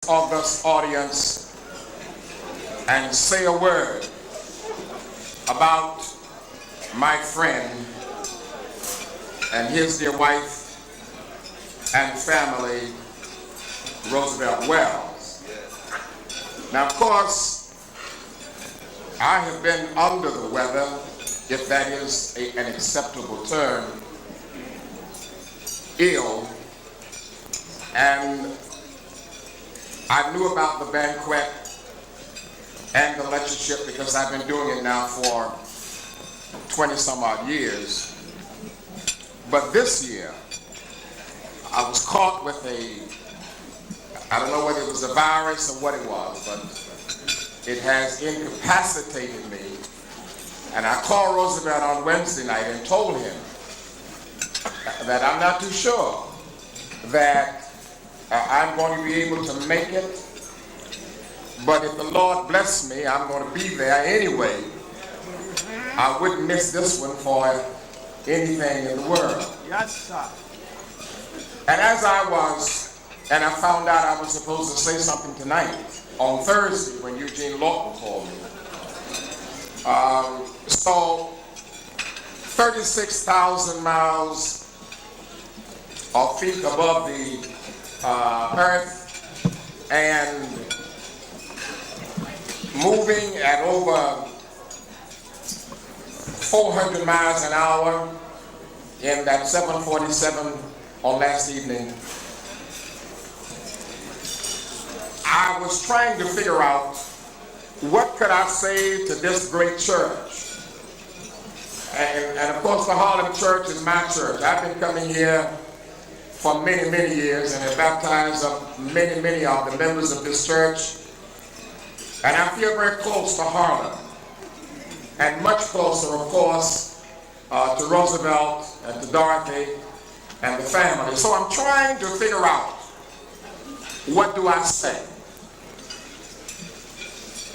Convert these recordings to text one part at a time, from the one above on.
august audience and say a word about my friend and his dear wife and family, R.C.Wells Wells. Now, of course, I have been under the weather, if that is an acceptable term, ill, and I knew about the banquet and the lectureship because I've been doing it now for 20 some odd years. But this year, I was caught with I don't know whether it was a virus or what it was, but it has incapacitated me. And I called Roosevelt on Wednesday night and told him that I'm not too sure that I'm going to be able to make it, but if the Lord bless me, I'm going to be there anyway. I wouldn't miss this one for anything in the world. Yes, sir. And as I found out I was supposed to say something tonight, on Thursday when Eugene Lawton called me. So 36,000 miles or feet above the earth and moving at over 400 miles an hour in that 747 on last evening. I was trying to figure out what could I say to this great church. And of course the Harlem Church is my church. I've been coming here for many, many years and have baptized many, many of the members of this church. And I feel very close to Harlem. And much closer, of course, to Roosevelt and to Dorothy and the family. So I'm trying to figure out, what do I say?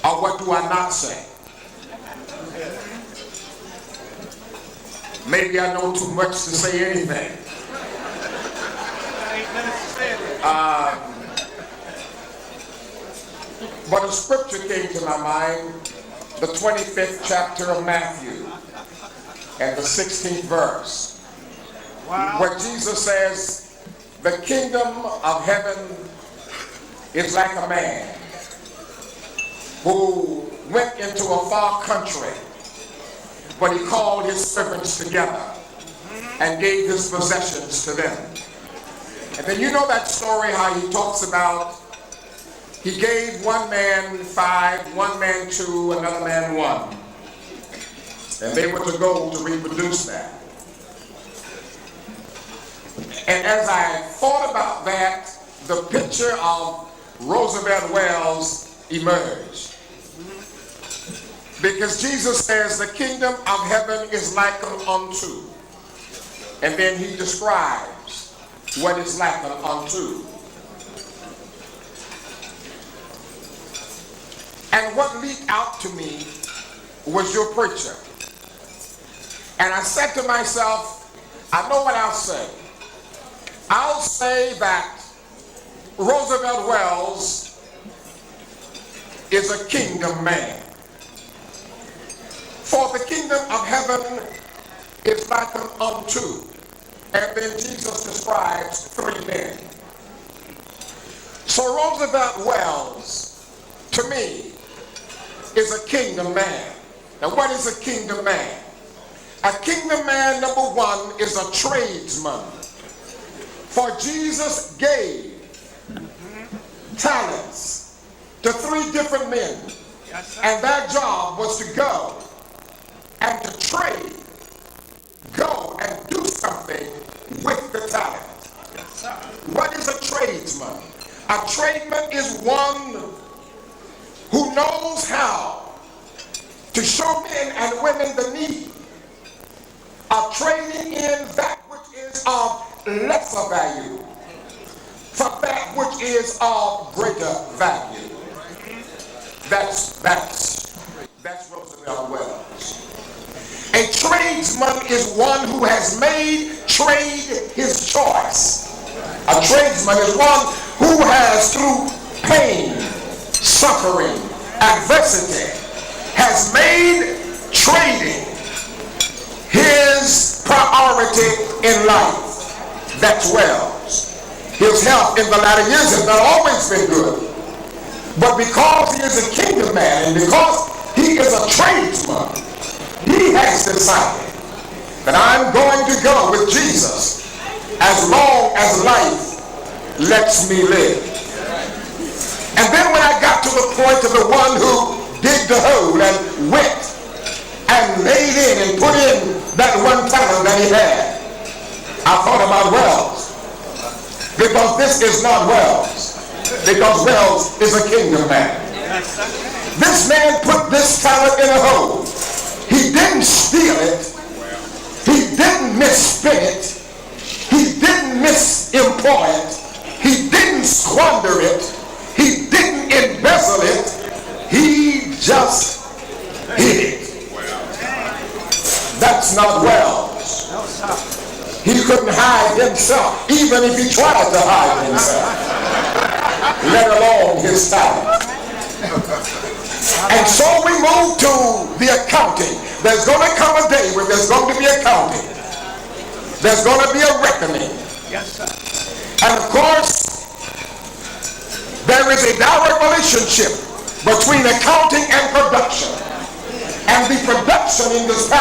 Or what do I not say? Maybe I know too much to say anything. But a scripture came to my mind, the 25th chapter of Matthew and the 16th verse, where Jesus says, the kingdom of heaven is like a man who went into a far country, but he called his servants together and gave his possessions to them. And then you know that story how he talks about he gave one man 5, one man 2, another man 1. And they were to go to reproduce that. And as I thought about that, the picture of R.C.Wells Wells emerged. Because Jesus says the kingdom of heaven is like unto. And then he describes what is like unto. And what leaped out to me was your preacher. And I said to myself, I know what I'll say. I'll say that R.C.Wells Wells is a kingdom man. For the kingdom of heaven is like unto. And then Jesus describes 3 men. So R.C.Wells Wells, to me, is a kingdom man. Now what is a kingdom man? A kingdom man, number 1, is a tradesman. For Jesus gave talents to 3 different men. And their job was to go and to trade. Go and do something with the talent. What is a tradesman? A tradesman is one who knows how to show men and women the need of trading in that which is of lesser value for that which is of greater value. That's R.C.Wells Wells. A tradesman is one who has made trade his choice. A tradesman is one who has, through pain suffering, adversity has made trading his priority in life. That's Wells. His health in the latter years has not always been good. But because he is a kingdom man and because he is a tradesman, he has decided that I'm going to go with Jesus as long as life lets me live. And then when I got to the point of the one who digged the hole and went and laid in and put in that one talent that he had, I thought about Wells. Because this is not Wells. Because Wells is a kingdom man. This man put this talent in a hole. He didn't steal it. He didn't misspend it. He didn't misemploy it. He didn't squander it. He didn't embezzle it. He just hid it. That's not Wells. He couldn't hide himself, even if he tried to hide himself, let alone his talent. And so we move to the accounting. There's going to come a day where there's going to be accounting. There's going to be a reckoning. Yes, sir. And of course, there is a direct relationship between accounting and production. And the production in this